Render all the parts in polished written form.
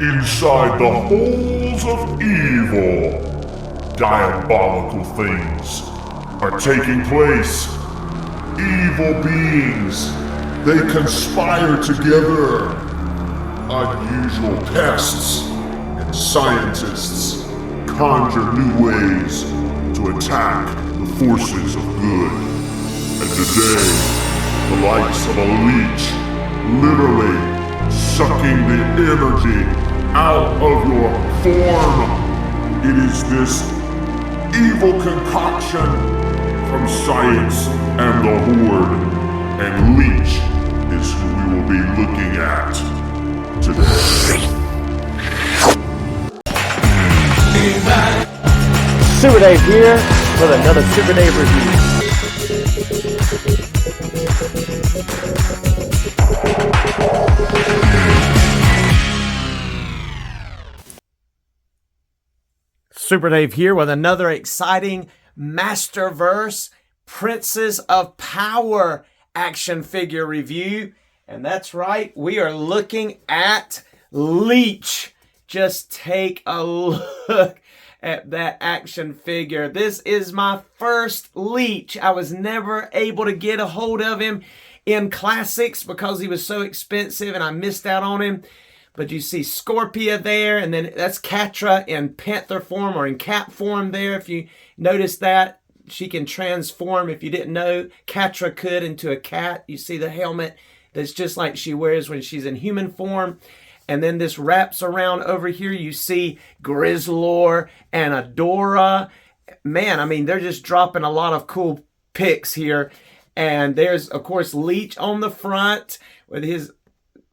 Inside the holes of evil, diabolical things are taking place. Evil beings, they conspire together. Unusual pests and scientists conjure new ways to attack the forces of good. And today, the likes of a leech, literally sucking the energy out of your form. It is this evil concoction from science and the Horde, and Leech is who we will be looking at today. Super Dave here with another Super Dave review. Super Dave here with another exciting Masterverse Princes of Power action figure review. And that's right, we are looking at Leech. Just take a look at that action figure. This is my first Leech. I was never able to get a hold of him in classics because he was so expensive and I missed out on him. But you see Scorpia there, and then that's Catra in panther form or in cat form there. If you notice that, she can transform, if you didn't know, Catra could, into a cat. You see the helmet that's just like she wears when she's in human form. And then this wraps around over here. You see Grizzlor and Adora. Man, I mean, they're just dropping a lot of cool pics here. And there's, of course, Leech on the front with his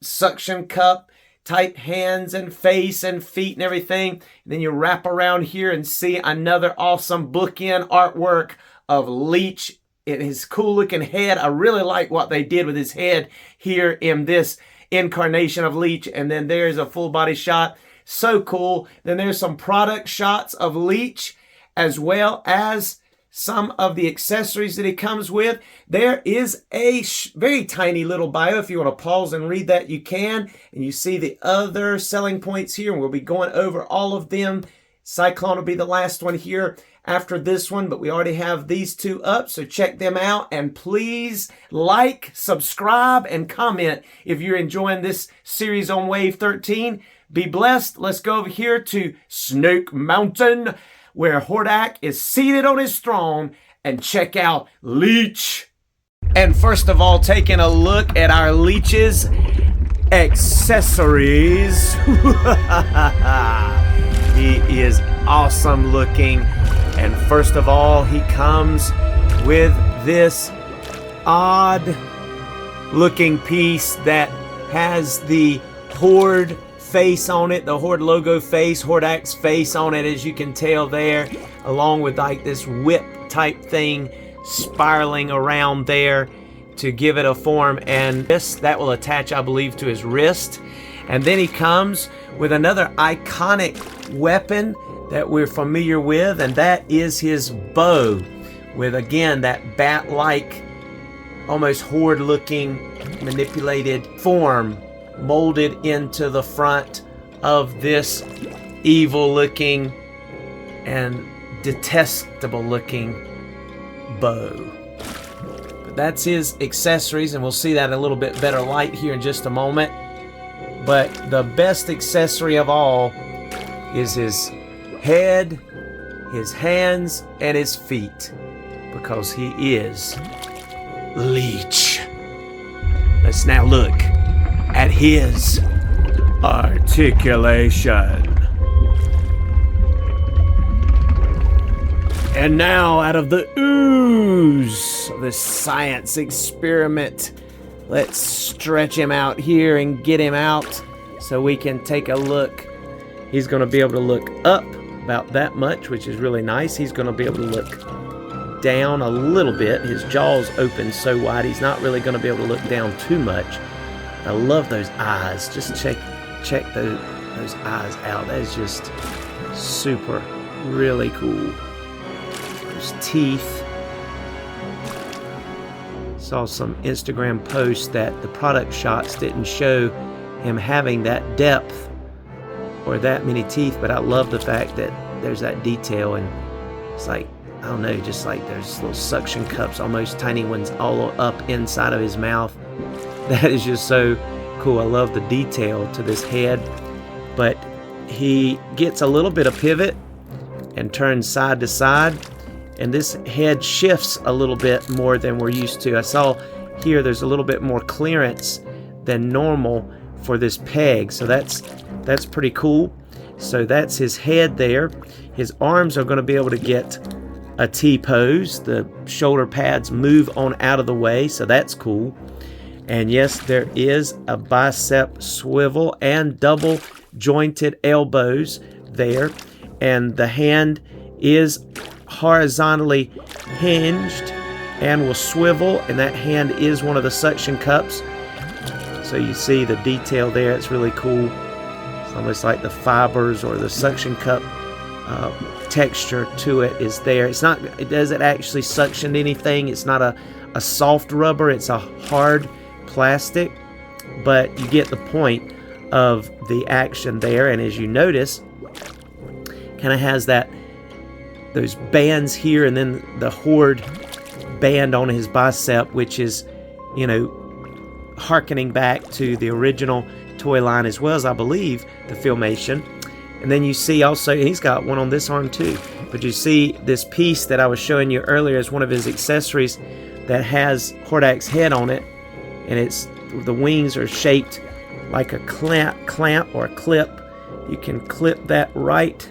suction cup type hands and face and feet and everything. And then you wrap around here and see another awesome bookend artwork of Leech in his cool looking head. I really like what they did with his head here in this incarnation of Leech. And then there's a full body shot. So cool. Then there's some product shots of Leech as well as some of the accessories that he comes with. There is a very tiny little bio. If you want to pause and read that, you can. And you see the other selling points here, and we'll be going over all of them. Cyclone will be the last one here after this one, but we already have these two up, so check them out. And please like, subscribe, and comment if you're enjoying this series on Wave 13. Be blessed. Let's go over here to Snake Mountain, where Hordak is seated on his throne, and check out Leech. And first of all, taking a look at our Leech's accessories. He is awesome looking. And first of all, he comes with this odd looking piece that has the Horde face on it, the Horde logo face, Hordak's face on it, as you can tell there, along with like this whip type thing spiraling around there to give it a form. And this, that will attach, I believe, to his wrist. And then he comes with another iconic weapon that we're familiar with, and that is his bow, with again that bat-like, almost horde-looking manipulated form molded into the front of this evil-looking and detestable-looking bow. But that's his accessories, and we'll see that in a little bit better light here in just a moment. But the best accessory of all is his head, his hands, and his feet, because he is Leech. Let's now look at his articulation. And now, out of the ooze of this science experiment, let's stretch him out here and get him out so we can take a look. He's going to be able to look up about that much, which is really nice. He's going to be able to look down a little bit. His jaw's open so wide, he's not really going to be able to look down too much. I love those eyes. Just check those eyes out. That is just super, really cool. Those teeth. Saw some Instagram posts that the product shots didn't show him having that depth or that many teeth, but I love the fact that there's that detail, and it's like, I don't know, just like there's little suction cups, almost tiny ones, all up inside of his mouth. That is just so cool. I love the detail to this head. But he gets a little bit of pivot and turns side to side, and this head shifts a little bit more than we're used to. I saw here there's a little bit more clearance than normal for this peg, so that's pretty cool. So that's his head there. His arms are going to be able to get a T-pose. The shoulder pads move on out of the way, so that's cool. And yes, there is a bicep swivel and double jointed elbows there, and the hand is horizontally hinged and will swivel, and that hand is one of the suction cups. So you see the detail there. It's really cool. It's almost like the fibers or the suction cup texture to it is there. It doesn't actually suction anything. It's not a soft rubber. It's a hard plastic, but you get the point of the action there. And as you notice, kind of has those bands here, and then the horde band on his bicep, which is, you know, hearkening back to the original toy line, as well as, I believe, the Filmation. And then you see also, he's got one on this arm too, but you see this piece that I was showing you earlier as one of his accessories that has Hordak's head on it, and the wings are shaped like a clamp or a clip. You can clip that right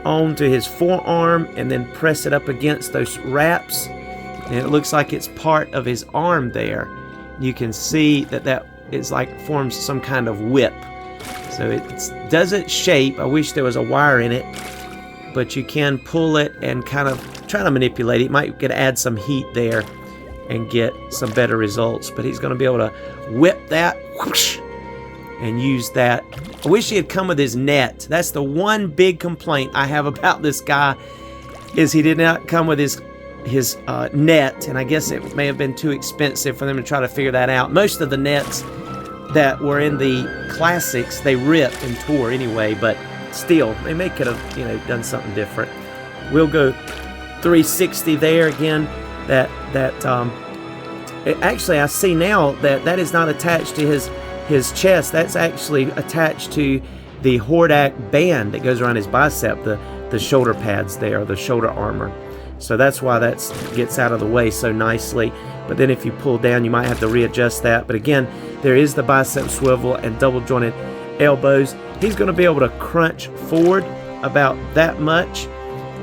onto his forearm and then press it up against those wraps, and it looks like it's part of his arm there. You can see that is like forms some kind of whip. So it doesn't shape. I wish there was a wire in it, but you can pull it and kind of try to manipulate it. You might get add some heat there and get some better results, but he's going to be able to whip that whoosh, and use that. I wish he had come with his net. That's the one big complaint I have about this guy, is he did not come with his net, and I guess it may have been too expensive for them to try to figure that out. Most of the nets that were in the classics, they ripped and tore anyway, but still, they may could have, you know, done something different. We'll go 360 there again. Actually, I see now that is not attached to his chest. That's actually attached to the Hordak band that goes around his bicep, the shoulder pads there, the shoulder armor. So that's why that gets out of the way so nicely. But then if you pull down, you might have to readjust that. But again, there is the bicep swivel and double jointed elbows. He's going to be able to crunch forward about that much.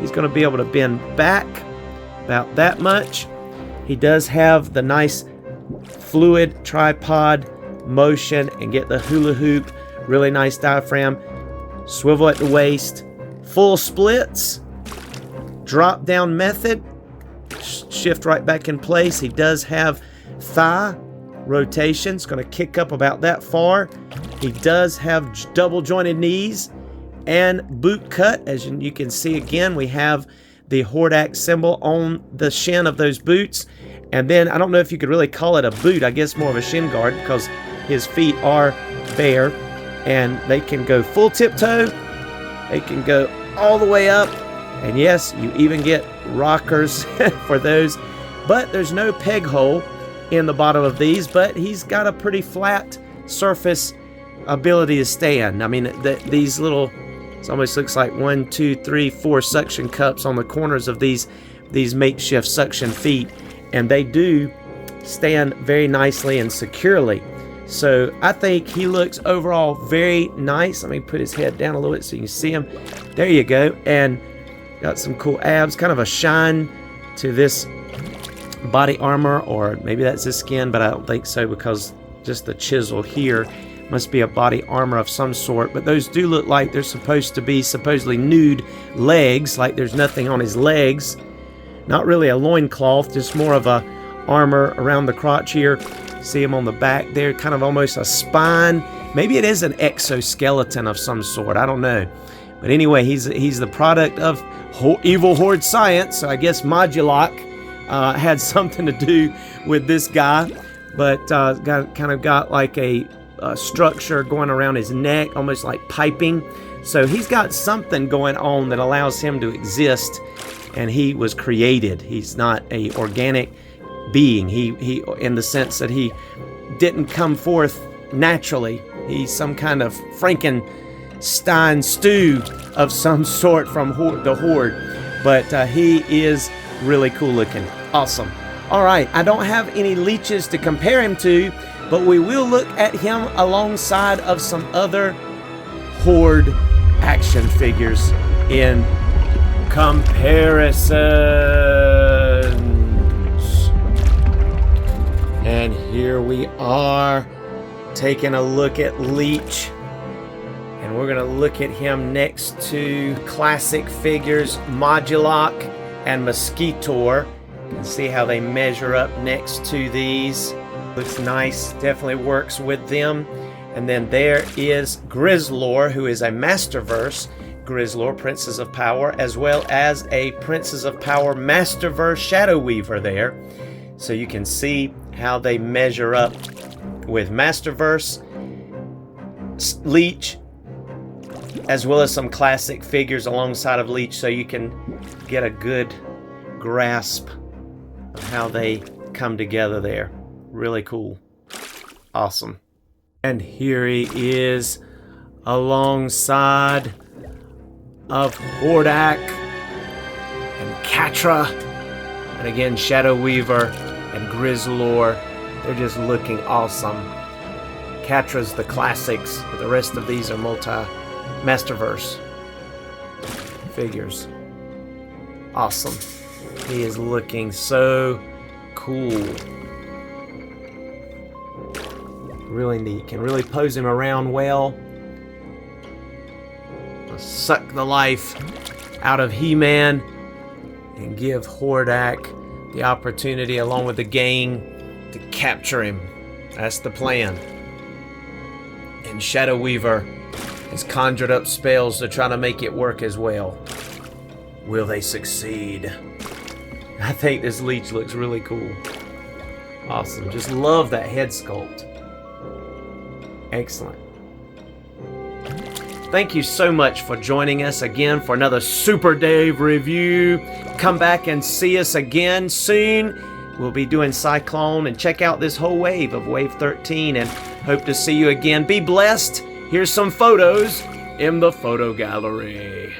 He's going to be able to bend back about that much. He does have the nice fluid tripod motion and get the hula hoop, really nice diaphragm, swivel at the waist, full splits, drop down method, shift right back in place. He does have thigh rotation. It's going to kick up about that far. He does have double jointed knees and boot cut. As you can see, again, we have the Hordak symbol on the shin of those boots. And then I don't know if you could really call it a boot. I guess more of a shin guard, because his feet are bare and they can go full tiptoe. They can go all the way up. And yes, you even get rockers for those. But there's no peg hole in the bottom of these, but he's got a pretty flat surface ability to stand. I mean, these little, it almost looks like 1, 2, 3, 4 suction cups on the corners of these makeshift suction feet, and they do stand very nicely and securely. So I think he looks overall very nice. Let me put his head down a little bit so you can see him. There you go. And got some cool abs, kind of a shine to this body armor, or maybe that's his skin, but I don't think so, because just the chisel here must be a body armor of some sort. But those do look like they're supposed to be supposedly nude legs, like there's nothing on his legs. Not really a loincloth, just more of a armor around the crotch here. See him on the back there, kind of almost a spine. Maybe it is an exoskeleton of some sort, I don't know. But anyway, he's the product of evil horde science, so I guess Modulok had something to do with this guy. But got like a structure going around his neck, almost like piping. So he's got something going on that allows him to exist, and he was created. He's not a organic being. He in the sense that he didn't come forth naturally. He's some kind of Frankenstein stew of some sort from the Horde. But he is really cool looking. Awesome. All right, I don't have any leeches to compare him to, but we will look at him alongside of some other Horde action figures in comparisons. And here we are taking a look at Leech. And we're going to look at him next to classic figures Modulok and Mosquitor. You can see how they measure up next to these. Looks nice, definitely works with them. And then there is Grizzlor, who is a Masterverse Grizzlor, Princess of Power, as well as a Princess of Power Masterverse Shadow Weaver there. So you can see how they measure up with Masterverse, Leech, as well as some classic figures alongside of Leech, so you can get a good grasp of how they come together there. Really cool. Awesome. And here he is alongside of Hordak and Catra, and again Shadow Weaver and Grizzlor. They're just looking awesome. Catra's the classics, but the rest of these are Masterverse figures. Awesome. He is looking so cool. Really neat. Can really pose him around well. Suck the life out of He-Man and give Hordak the opportunity, along with the gang, to capture him. That's the plan. And Shadow Weaver has conjured up spells to try to make it work as well. Will they succeed? I think this Leech looks really cool. Awesome. Just love that head sculpt. Excellent. Thank you so much for joining us again for another Super Dave review. Come back and see us again soon. We'll be doing Cyclone, and check out this whole wave of Wave 13, and hope to see you again. Be blessed. Here's some photos in the photo gallery.